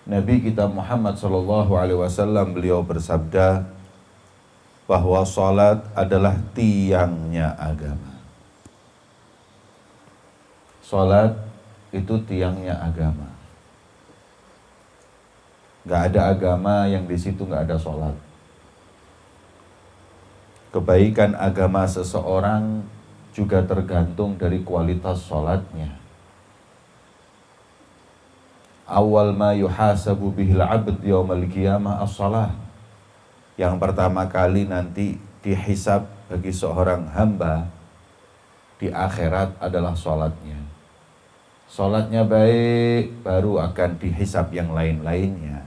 Nabi kita Muhammad SAW beliau bersabda bahwa salat adalah tiangnya agama. Salat itu tiangnya agama. Gak ada agama yang di situ gak ada salat. Kebaikan agama seseorang juga tergantung dari kualitas salatnya. Awal ma yuhasabu bihil abd yaumal qiyamah as-salah. Yang pertama kali nanti dihisab bagi seorang hamba di akhirat adalah salatnya. Salatnya baik, baru akan dihisab yang lain-lainnya.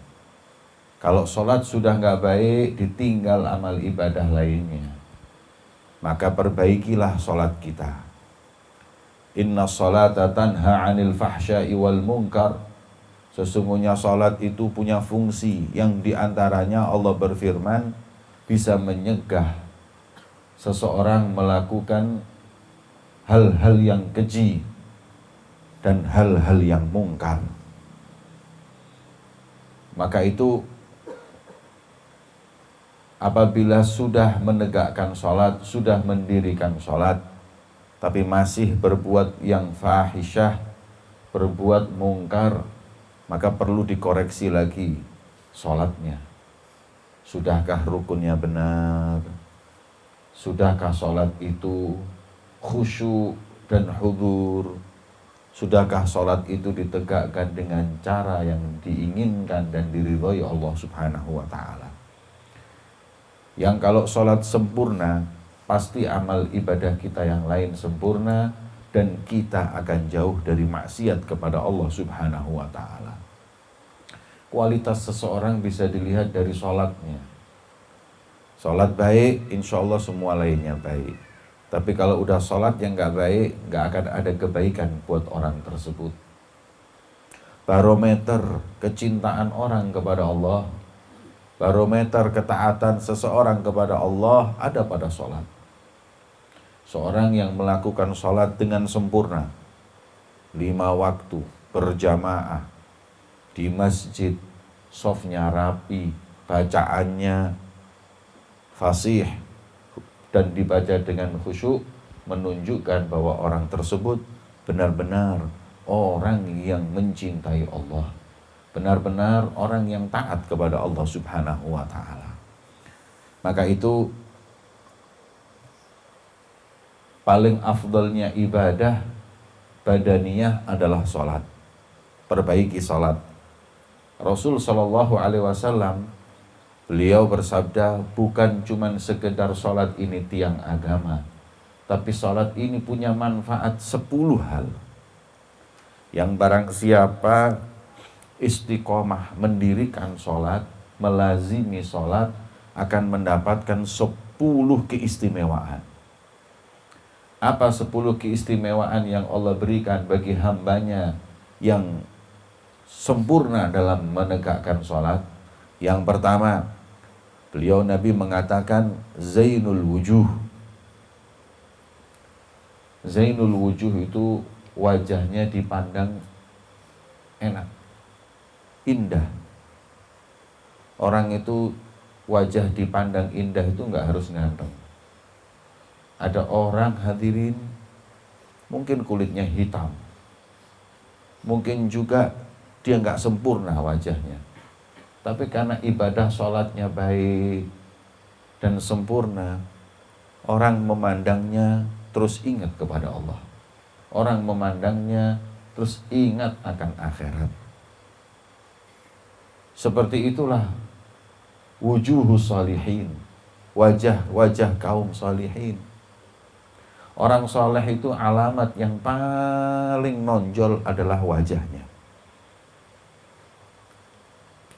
Kalau salat sudah nggak baik, ditinggal amal ibadah lainnya. Maka perbaikilah salat kita. Inna salata tanha 'anil fahsya'i wal munkar. Sesungguhnya salat itu punya fungsi yang diantaranya Allah berfirman bisa menyegah seseorang melakukan hal-hal yang keji dan hal-hal yang mungkar. Maka itu apabila sudah menegakkan salat, sudah mendirikan salat, tapi masih berbuat yang fahisyah, berbuat mungkar, maka perlu dikoreksi lagi salatnya. Sudahkah rukunnya benar? Sudahkah salat itu khusyuk dan hudur? Sudahkah salat itu ditegakkan dengan cara yang diinginkan dan diridhoi Allah Subhanahu wa taala? Yang kalau salat sempurna, pasti amal ibadah kita yang lain sempurna dan kita akan jauh dari maksiat kepada Allah Subhanahu wa taala. Kualitas seseorang bisa dilihat dari salatnya. Salat baik, insya Allah semua lainnya baik. Tapi kalau udah salat yang gak baik, gak akan ada kebaikan buat orang tersebut. Barometer kecintaan orang kepada Allah, barometer ketaatan seseorang kepada Allah ada pada salat. Seorang yang melakukan salat dengan sempurna, 5 waktu, berjamaah, di masjid, shofnya rapi, bacaannya fasih, dan dibaca dengan khusyuk, menunjukkan bahwa orang tersebut benar-benar orang yang mencintai Allah, benar-benar orang yang taat kepada Allah Subhanahu wa ta'ala. Maka itu paling afdalnya ibadah badaniyah adalah salat. Perbaiki salat. Rasul sallallahu alaihi wasallam beliau bersabda, bukan cuman sekedar salat ini tiang agama, tapi salat ini punya manfaat 10 hal. Yang barang siapa istiqomah mendirikan salat, melazimi salat, akan mendapatkan 10 keistimewaan. Apa 10 keistimewaan yang Allah berikan bagi hambanya yang sempurna dalam menegakkan salat? Yang pertama, beliau Nabi mengatakan zainul wujuh. Zainul wujuh itu wajahnya dipandang enak, indah. Orang itu wajah dipandang indah itu nggak harus ganteng. Ada orang hadirin mungkin kulitnya hitam, mungkin juga dia nggak sempurna wajahnya, tapi karena ibadah sholatnya baik dan sempurna, orang memandangnya terus ingat kepada Allah. Orang memandangnya terus ingat akan akhirat. Seperti itulah wujuhus salihin, wajah-wajah kaum salihin. Orang soleh itu alamat yang paling nonjol adalah wajahnya.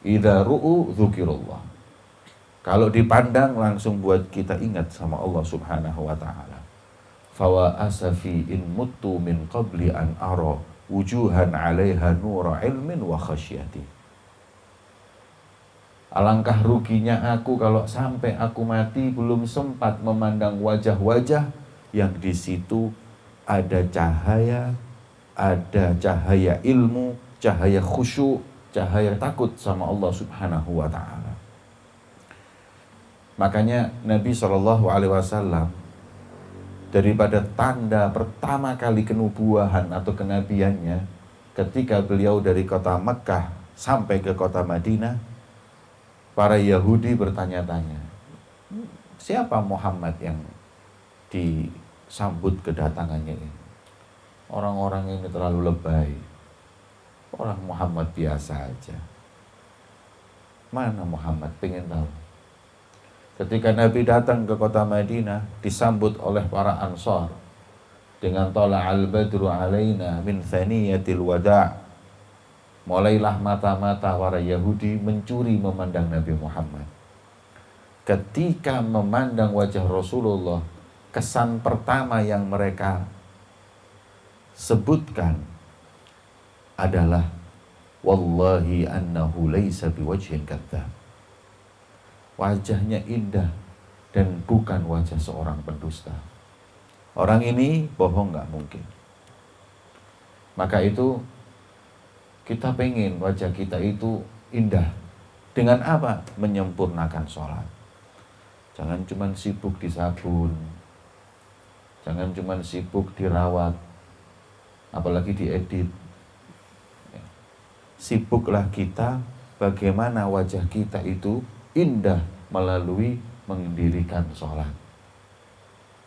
Idza ru'u dzukirullah. Kalau dipandang langsung buat kita ingat sama Allah Subhanahu wa taala. Fawa asafi in muttu min qabli an ara wujuhan 'alaiha nura ilmin wa khasyati. Alangkah ruginya aku kalau sampai aku mati belum sempat memandang wajah-wajah yang di situ ada cahaya ilmu, cahaya khusyuk, cahaya takut sama Allah Subhanahu wa taala. Makanya Nabi SAW daripada tanda pertama kali kenubuahan atau kenabiannya, ketika beliau dari kota Mekah sampai ke kota Madinah, para Yahudi bertanya-tanya, siapa Muhammad yang disambut kedatangannya ini? Orang-orang ini terlalu lebay. Orang Muhammad biasa aja. Mana Muhammad? Pengen tahu. Ketika Nabi datang ke kota Madinah, disambut oleh para Ansar dengan tala'al badru alaina min thaniyatil wada'. Mulailah mata-mata para Yahudi mencuri memandang Nabi Muhammad. Ketika memandang wajah Rasulullah, kesan pertama yang mereka sebutkan adalah wallahi annahu laisa biwajhin kadzdzab. Wajahnya indah dan bukan wajah seorang pendusta. Orang ini bohong nggak mungkin. Maka itu kita pengen wajah kita itu indah. Dengan apa? Menyempurnakan sholat. Jangan cuma sibuk di sabun, jangan cuma sibuk dirawat, apalagi diedit. Sibuklah kita bagaimana wajah kita itu indah melalui mendirikan sholat.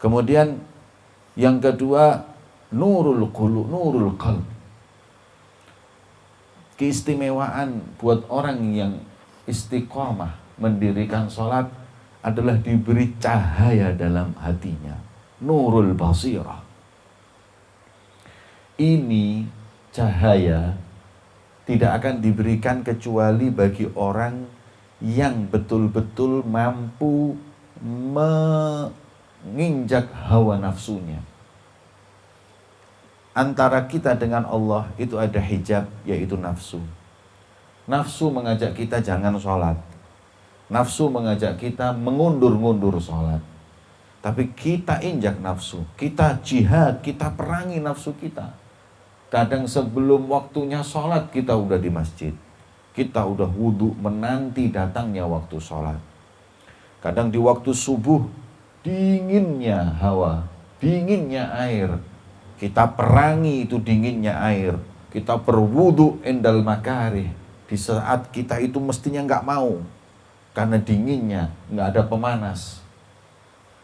Kemudian yang kedua, nurul qulub, nurul qalb. Keistimewaan buat orang yang istiqomah mendirikan sholat adalah diberi cahaya dalam hatinya, nurul basirah. Ini cahaya tidak akan diberikan kecuali bagi orang yang betul-betul mampu menginjak hawa nafsunya. Antara kita dengan Allah itu ada hijab, yaitu nafsu. Nafsu mengajak kita jangan sholat. Nafsu mengajak kita mengundur-ngundur sholat. Tapi kita injak nafsu, kita jihad, kita perangi nafsu kita. Kadang sebelum waktunya sholat kita udah di masjid, kita udah wudhu menanti datangnya waktu sholat. Kadang di waktu subuh, dinginnya hawa, dinginnya air, kita perangi itu dinginnya air. Kita berwudhu endal makarih di saat kita itu mestinya nggak mau, karena dinginnya nggak ada pemanas.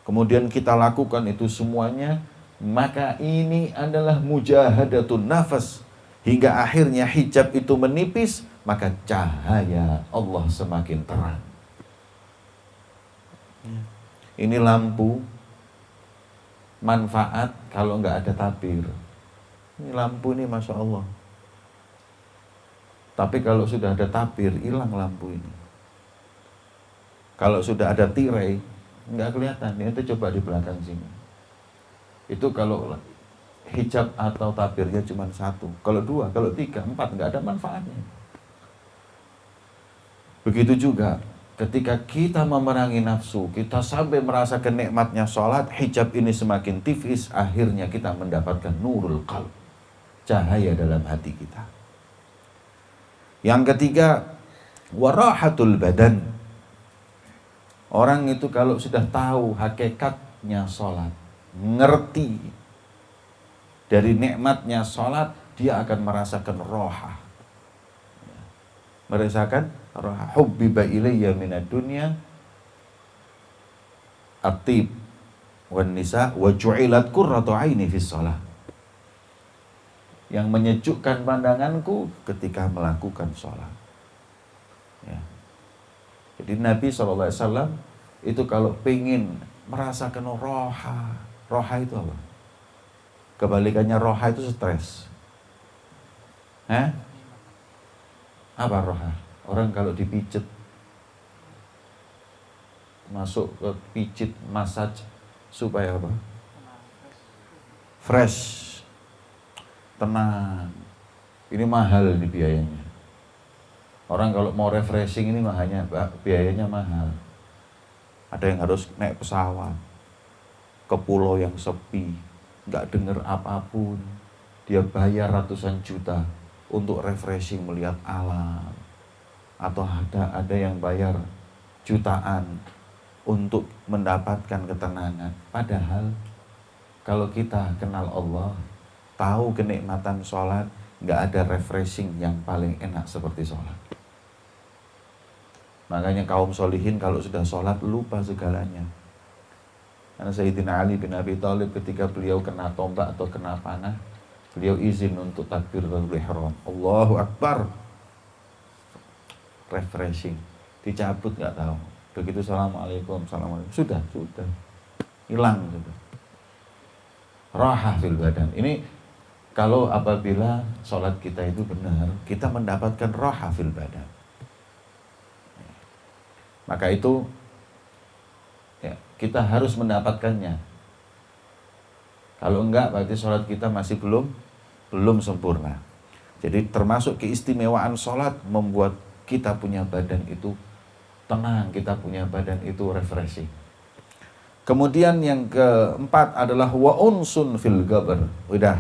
Kemudian kita lakukan itu semuanya. Maka ini adalah mujahadatun nafas. Hingga akhirnya hijab itu menipis, maka cahaya Allah semakin terang. Ini lampu manfaat kalau nggak ada tabir. Ini lampu ini Masya Allah. Tapi kalau sudah ada tabir, hilang lampu ini. Kalau sudah ada tirai, nggak kelihatan. Ini coba di belakang sini. Itu kalau hijab atau tabirnya cuma satu. Kalau dua, kalau tiga, empat, nggak ada manfaatnya. Begitu juga ketika kita memerangi nafsu, kita sampai merasakan nikmatnya sholat, hijab ini semakin tipis, akhirnya kita mendapatkan nurul qalb, cahaya dalam hati kita. Yang ketiga, warahatul badan. Orang itu kalau sudah tahu hakikatnya sholat, ngerti dari nikmatnya sholat, dia akan merasakan roha. Merasakan roha. Hubbiba ilayya minad dunya at-tib wan nisa wa ju'ilat qurratu aini fis shalah. Yang menyejukkan pandanganku ketika melakukan sholat. Ya. Jadi Nabi SAW itu kalau pengen merasakan roha. Roha itu apa? Kebalikannya roha itu stres. Apa roha? Orang kalau dipijet, masuk ke pijit, massage, supaya apa? Fresh, tenang. Ini mahal ini biayanya. Orang kalau mau refreshing ini biayanya mahal. Ada yang harus naik pesawat ke pulau yang sepi, nggak dengar apapun, dia bayar ratusan juta untuk refreshing melihat alam, atau ada yang bayar jutaan untuk mendapatkan ketenangan. Padahal kalau kita kenal Allah, tahu kenikmatan sholat, nggak ada refreshing yang paling enak seperti sholat. Makanya kaum solihin kalau sudah sholat lupa segalanya. Karena Sayyidina Ali bin Abi Thalib ketika beliau kena tombak atau kena panah, beliau izin untuk takbiratul ihram. Allahu Akbar. Refreshing. Dicabut nggak tahu. Begitu assalamualaikum, sudah. Hilang sudah. Rahah fil badan. Ini kalau apabila sholat kita itu benar, kita mendapatkan rahah fil badan. Maka itu ya, kita harus mendapatkannya. Kalau enggak, berarti sholat kita masih belum sempurna. Jadi termasuk keistimewaan sholat membuat kita punya badan itu tenang, kita punya badan itu refreshing. Kemudian yang keempat adalah wa unsun fil gabar. Udah,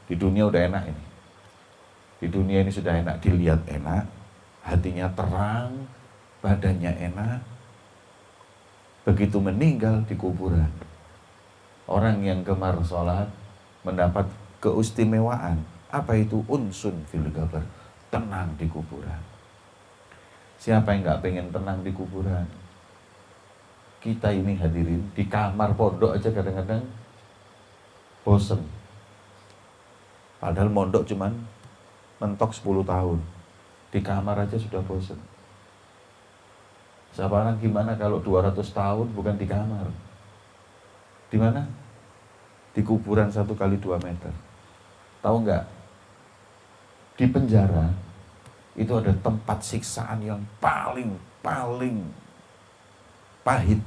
di dunia udah enak ini. Di dunia ini sudah enak, dilihat enak, hatinya terang, badannya enak. Begitu meninggal di kuburan, orang yang gemar sholat mendapat keistimewaan. Apa itu unsun fil gabar? Tenang di kuburan. Siapa yang gak pengen tenang di kuburan? Kita ini hadirin, di kamar pondok aja kadang-kadang bosen. Padahal mondok cuman mentok 10 tahun. Di kamar aja sudah bosen. Sekarang gimana kalau 200 tahun bukan di kamar? Di mana? Di kuburan 1 kali 2 meter. Tahu nggak? Di penjara itu ada tempat siksaan yang paling pahit,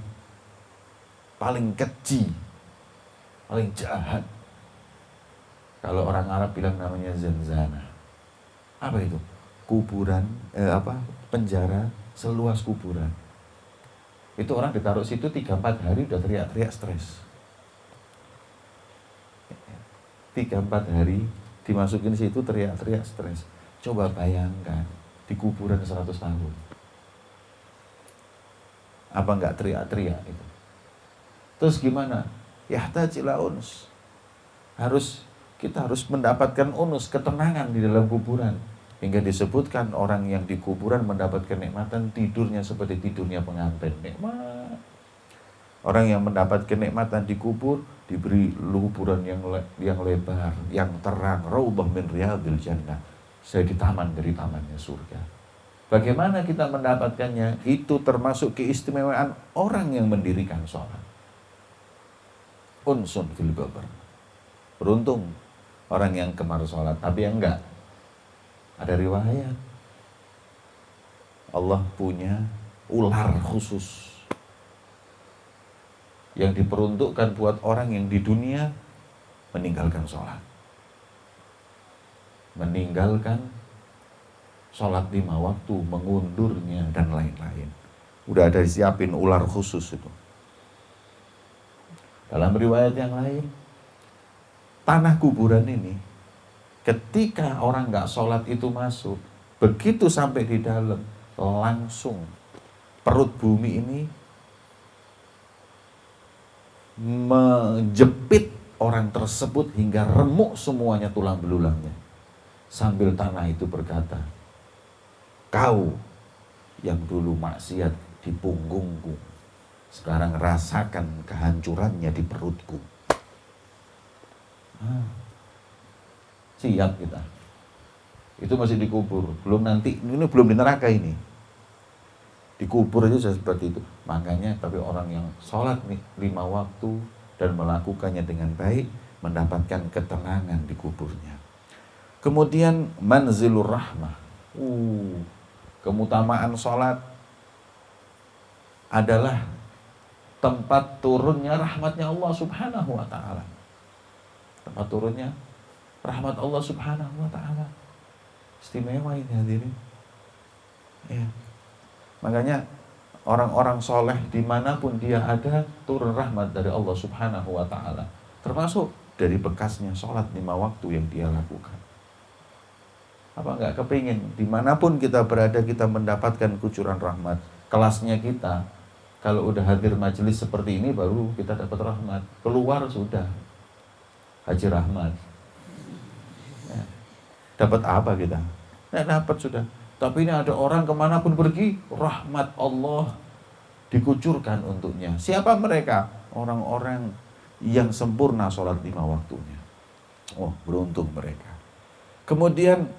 paling keji, paling jahat. Kalau orang Arab bilang namanya zanzana. Apa itu? Kuburan, penjara seluas kuburan. Itu orang ditaruh situ 3-4 hari udah teriak-teriak stres. 3-4 hari dimasukin situ teriak-teriak stres. Coba bayangkan di kuburan 100 tahun. Apa enggak teriak-teriak itu? Terus gimana? Yahtajila uns. Kita harus mendapatkan unus, ketenangan di dalam kuburan. Hingga disebutkan orang yang di kuburan mendapat kenikmatan tidurnya seperti tidurnya pengantin. Nikmat. Orang yang mendapat kenikmatan di kubur diberi kuburan yang lebar, yang terang, raudhah min riyadil jannah. Saya di taman dari tamannya surga. Bagaimana kita mendapatkannya? Itu termasuk keistimewaan orang yang mendirikan sholat. Unsun fil gabar. Beruntung orang yang gemar sholat, tapi yang enggak. Ada riwayat Allah punya ular khusus yang diperuntukkan buat orang yang di dunia meninggalkan sholat, meninggalkan sholat 5 waktu, mengundurnya dan lain-lain. Udah ada disiapin ular khusus itu. Dalam riwayat yang lain, tanah kuburan ini ketika orang nggak sholat itu masuk, begitu sampai di dalam, langsung perut bumi ini menjepit orang tersebut hingga remuk semuanya tulang belulangnya. Sambil tanah itu berkata, kau yang dulu maksiat di punggungku, sekarang rasakan kehancurannya di perutku. Siap kita. Itu masih dikubur, belum nanti, ini belum di neraka ini. Dikubur aja sudah seperti itu. Makanya tapi orang yang sholat 5 waktu dan melakukannya dengan baik, mendapatkan ketenangan di kuburnya. Kemudian manzilur rahmah. Keutamaan sholat adalah tempat turunnya rahmatnya Allah subhanahu wa ta'ala. Tempat turunnya rahmat Allah subhanahu wa ta'ala. Istimewa ini hadirin. Ya. Makanya orang-orang soleh dimanapun dia ada, turun rahmat dari Allah subhanahu wa ta'ala. Termasuk dari bekasnya sholat 5 waktu yang dia lakukan. Apa nggak kepingin dimanapun kita berada kita mendapatkan kucuran rahmat. Kelasnya kita kalau udah hadir majelis seperti ini baru kita dapat rahmat. Keluar sudah haji rahmat. Ya. Dapat apa kita? Nggak dapat sudah. Tapi ini ada orang kemanapun pergi, rahmat Allah dikucurkan untuknya. Siapa mereka? Orang-orang yang sempurna sholat 5 waktunya. Oh, beruntung mereka. Kemudian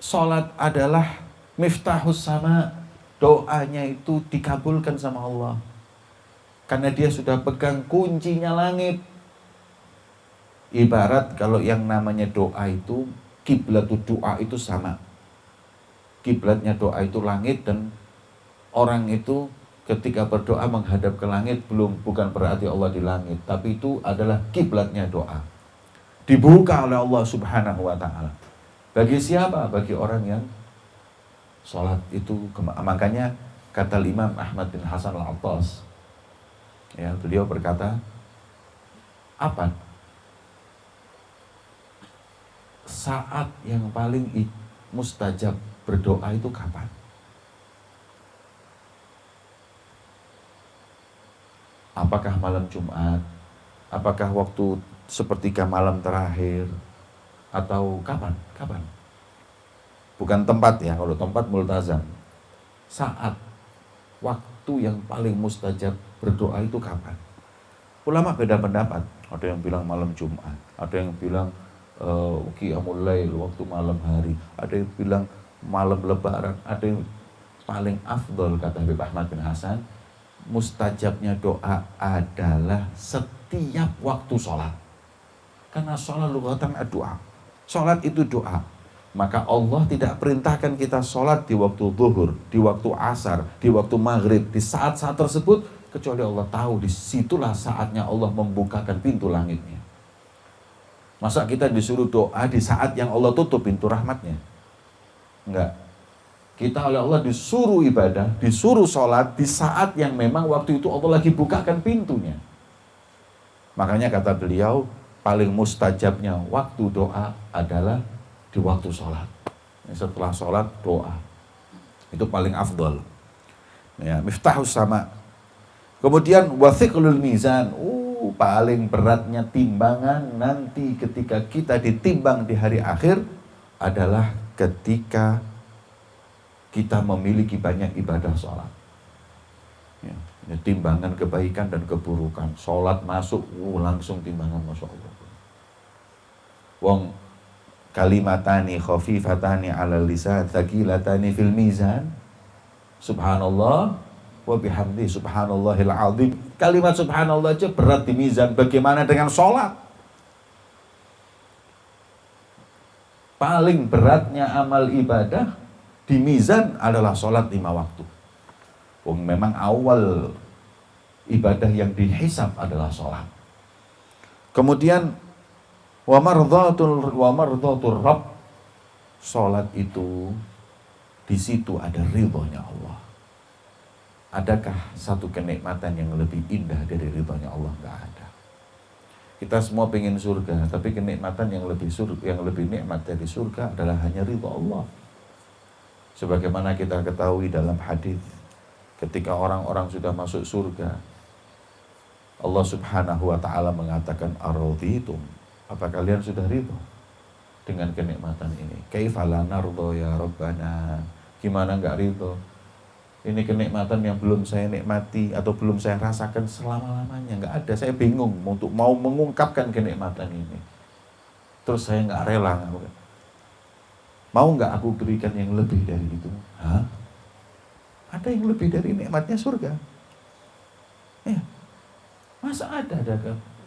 sholat adalah miftahus sama, doanya itu dikabulkan sama Allah. Karena dia sudah pegang kuncinya langit. Ibarat kalau yang namanya doa itu, kiblat doa itu sama. Kiblatnya doa itu langit, dan orang itu ketika berdoa menghadap ke langit bukan berarti Allah di langit, tapi itu adalah kiblatnya doa. Dibuka oleh Allah Subhanahu wa taala. Bagi siapa? Bagi orang yang sholat itu. Makanya kata Imam Ahmad bin Hasan Al-Attas, ya, beliau berkata, apa saat yang paling mustajab berdoa itu kapan? Apakah malam Jumat? Apakah waktu sepertiga malam terakhir? Atau kapan? Kapan? Bukan tempat ya, kalau tempat multazam. Saat, waktu yang paling mustajab berdoa itu kapan? Ulama beda pendapat. Ada yang bilang malam Jumat, ada yang bilang qiyamul lail, waktu malam hari, ada yang bilang malam lebaran, ada yang paling afdol kata Habib Ahmad bin Hasan, mustajabnya doa adalah setiap waktu sholat. Karena sholat lughatan doa. Sholat itu doa. Maka Allah tidak perintahkan kita sholat di waktu zuhur, di waktu asar, di waktu maghrib, di saat-saat tersebut, kecuali Allah tahu disitulah saatnya Allah membukakan pintu langitnya. Masa kita disuruh doa di saat yang Allah tutup pintu rahmatnya? Enggak. Kita oleh Allah disuruh ibadah, disuruh sholat di saat yang memang waktu itu Allah lagi bukakan pintunya. Makanya kata beliau, paling mustajabnya waktu doa adalah di waktu sholat. Setelah sholat doa, itu paling afdol. Ya, miftahus sama. Kemudian wathiqlul mizan, paling beratnya timbangan nanti ketika kita ditimbang di hari akhir adalah ketika kita memiliki banyak ibadah sholat. Ya, timbangan kebaikan dan keburukan. Sholat masuk, langsung timbangan, Masya Allah. Wong kalimatani khafifatani ala lisan thaqilatani fil mizan. Subhanallah wa bihamdi subhanallahil azim. Kalimat subhanallah aja berat di mizan. Bagaimana dengan sholat? Paling beratnya amal ibadah di mizan adalah sholat 5 waktu. Memang awal ibadah yang dihisab adalah sholat. Kemudian wa mardhatur rabb, sholat itu di situ ada ridhonya Allah. Adakah satu kenikmatan yang lebih indah dari ridhonya Allah? Enggak ada. Kita semua pengen surga, tapi kenikmatan yang lebih nikmat dari surga adalah hanya ridho Allah. Sebagaimana kita ketahui dalam hadis, ketika orang-orang sudah masuk surga, Allah Subhanahu wa taala mengatakan ar-raditum, apa kalian sudah ridho dengan kenikmatan ini? Kaifa la nardo ya Rabbana, gimana enggak ridho? Ini kenikmatan yang belum saya nikmati atau belum saya rasakan selama-lamanya, enggak ada. Saya bingung untuk mau mengungkapkan kenikmatan ini. Terus saya enggak rela. Mau nggak aku berikan yang lebih dari itu? Hah? Ada yang lebih dari nikmatnya surga? Ya. Masa ada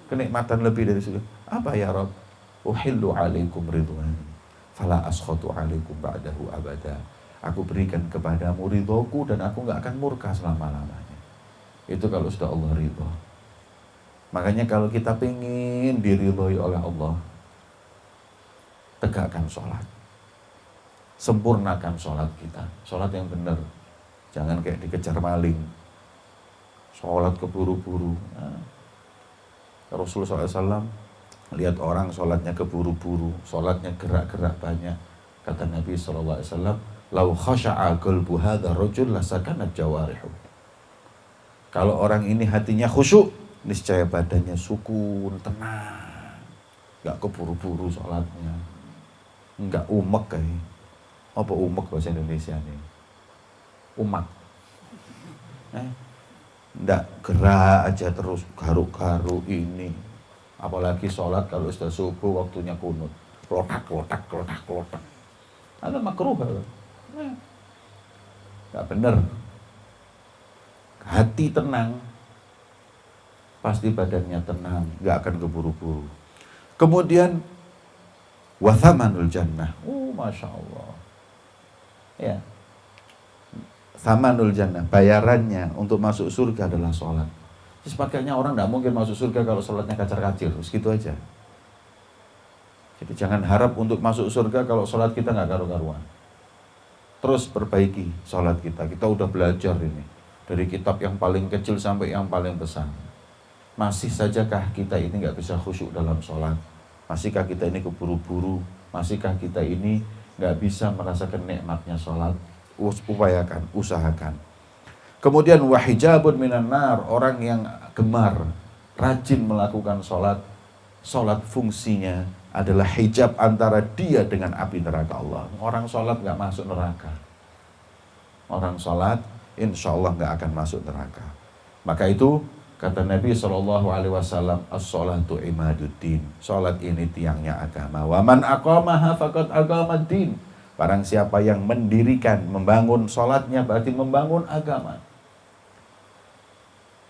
kenikmatan lebih dari surga? Apa ya Rabb? Uhillu alaikum ridwan fala askhatu alaikum ba'dahu abada. Aku berikan kepadamu ridhoku dan aku nggak akan murka selama-lamanya. Itu kalau sudah Allah ridho. Makanya kalau kita pengen diridhoi oleh Allah, tegakkan sholat. Sempurnakan sholat kita, sholat yang benar, jangan kayak dikejar maling, sholat keburu-buru. Rasulullah SAW Lihat orang sholatnya keburu-buru, sholatnya gerak-gerak banyak. Kata Nabi SAW, "Lau khasha'a qalbu hadha rajul lasakanat jawarihu." Kalau orang ini hatinya khusyuk, niscaya badannya sukun, tenang. Enggak keburu-buru sholatnya. Enggak umek kayak. Apa umek bahasa Indonesia nih? Umak. Enggak gerak aja terus garuk-garuk ini. Apalagi sholat kalau sudah subuh waktunya kunut. Klotak. Ada makruh. Enggak benar. Hati tenang, pasti badannya tenang, enggak akan keburu-buru. Kemudian wathamanul jannah. Masya Allah. Ya. Thamanul jannah, bayarannya untuk masuk surga adalah sholat. Sepatutnya orang tidak mungkin masuk surga kalau sholatnya kacar-kacir, segitu aja. Jadi jangan harap untuk masuk surga kalau sholat kita nggak karu-karuan. Terus perbaiki sholat kita. Kita udah belajar ini dari kitab yang paling kecil sampai yang paling besar. Masih sajakah kita ini nggak bisa khusyuk dalam sholat? Masihkah kita ini keburu-buru? Masihkah kita ini nggak bisa merasakan nikmatnya sholat? Upayakan, usahakan. Kemudian wahijabun minan nar, orang yang gemar, rajin melakukan sholat. Sholat fungsinya adalah hijab antara dia dengan api neraka Allah. Orang sholat nggak masuk neraka. Orang sholat insya Allah nggak akan masuk neraka. Maka itu kata Nabi SAW, as-sholatu imaduddin. Sholat ini tiangnya agama. Wa man aqamaha faqad aqamaddin. Barang siapa yang mendirikan, membangun sholatnya berarti membangun agama.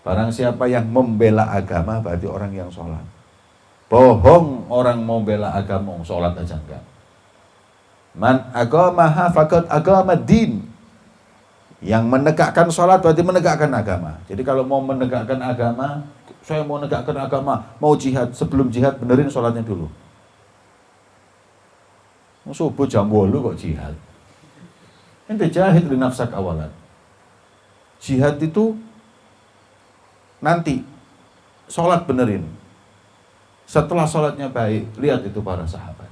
Barang siapa yang membela agama berarti orang yang sholat. Bohong orang mau bela agama, sholat aja enggak. Man aqamaha faqad aqamaddin. Yang menegakkan sholat berarti menegakkan agama. Jadi kalau mau menegakkan agama, saya mau menegakkan agama, mau jihad, sebelum jihad benerin sholatnya dulu. Subuh jam 8 kok jihad. Ente jahid li nafsak awalan. Jihad itu nanti sholat benerin. Setelah sholatnya baik, lihat itu para sahabat.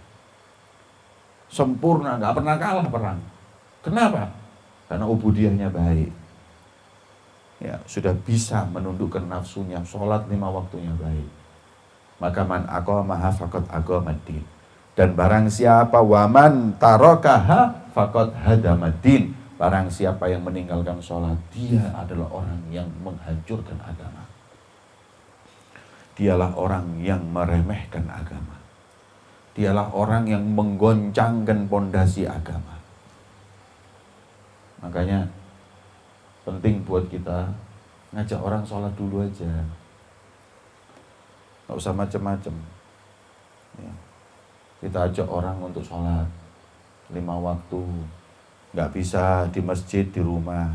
Sempurna, gak pernah kalah perang. Kenapa? Karena ubudiyahnya baik. Ya, sudah bisa menundukkan nafsunya, sholat 5 waktunya baik. Maka man aqamaha faqad aqamaddin. Dan barang siapa waman tarakaha faqad hadamaddin. Barang siapa yang meninggalkan sholat, dia adalah orang yang menghancurkan agama. Dialah orang yang meremehkan agama. Dialah orang yang menggoncangkan pondasi agama. Makanya penting buat kita ngajak orang sholat dulu aja. Gak usah macem-macem. Ya. Kita ajak orang untuk sholat 5 waktu. Gak bisa di masjid, di rumah,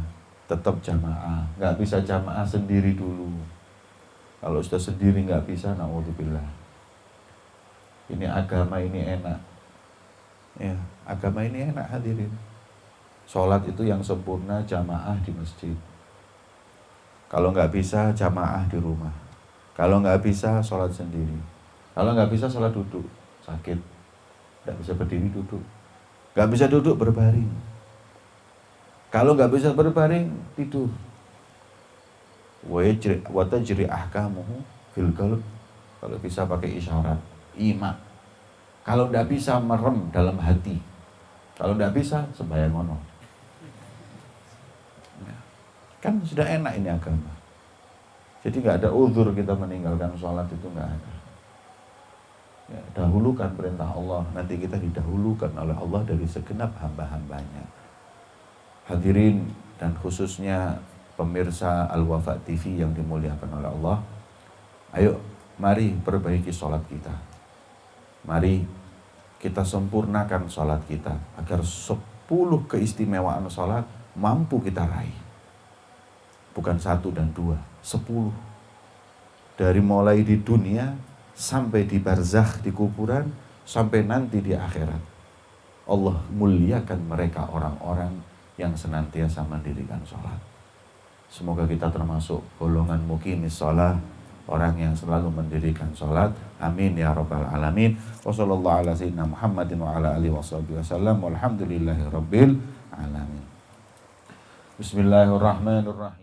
tetap jamaah. Gak bisa jamaah sendiri dulu. Kalau sudah sendiri gak bisa, na'udzubillah. Ini agama ini enak. Ya, agama ini enak hadirin. Sholat itu yang sempurna jamaah di masjid. Kalau nggak bisa jamaah di rumah. Kalau nggak bisa sholat sendiri. Kalau nggak bisa sholat duduk, sakit, nggak bisa berdiri duduk. Nggak bisa duduk berbaring. Kalau nggak bisa berbaring tidur. Wa tajri ahkamuhu fil qalb. Kalau bisa pakai isyarat, ima. Kalau nggak bisa merem dalam hati. Kalau nggak bisa sembahyang ngono. Kan sudah enak ini agama. Jadi nggak ada uzur kita meninggalkan sholat itu nggak ada. Ya, dahulukan perintah Allah, nanti kita didahulukan oleh Allah dari segenap hamba-hambanya. Hadirin dan khususnya pemirsa Al-Wafa TV yang dimuliakan oleh Allah. Ayo, mari perbaiki sholat kita. Mari kita sempurnakan sholat kita agar 10 keistimewaan sholat mampu kita raih. Bukan 1 dan 2, 10. Dari mulai di dunia sampai di barzakh, di kuburan, sampai nanti di akhirat. Allah muliakan mereka orang-orang yang senantiasa mendirikan sholat. Semoga kita termasuk golongan muqimis sholat orang yang selalu mendirikan sholat. Amin ya rabbal alamin. Wassallallahu ala sayyidina Muhammadin wa ala alihi wasallam. Walhamdulillahi rabbil alamin. Bismillahirrahmanirrahim.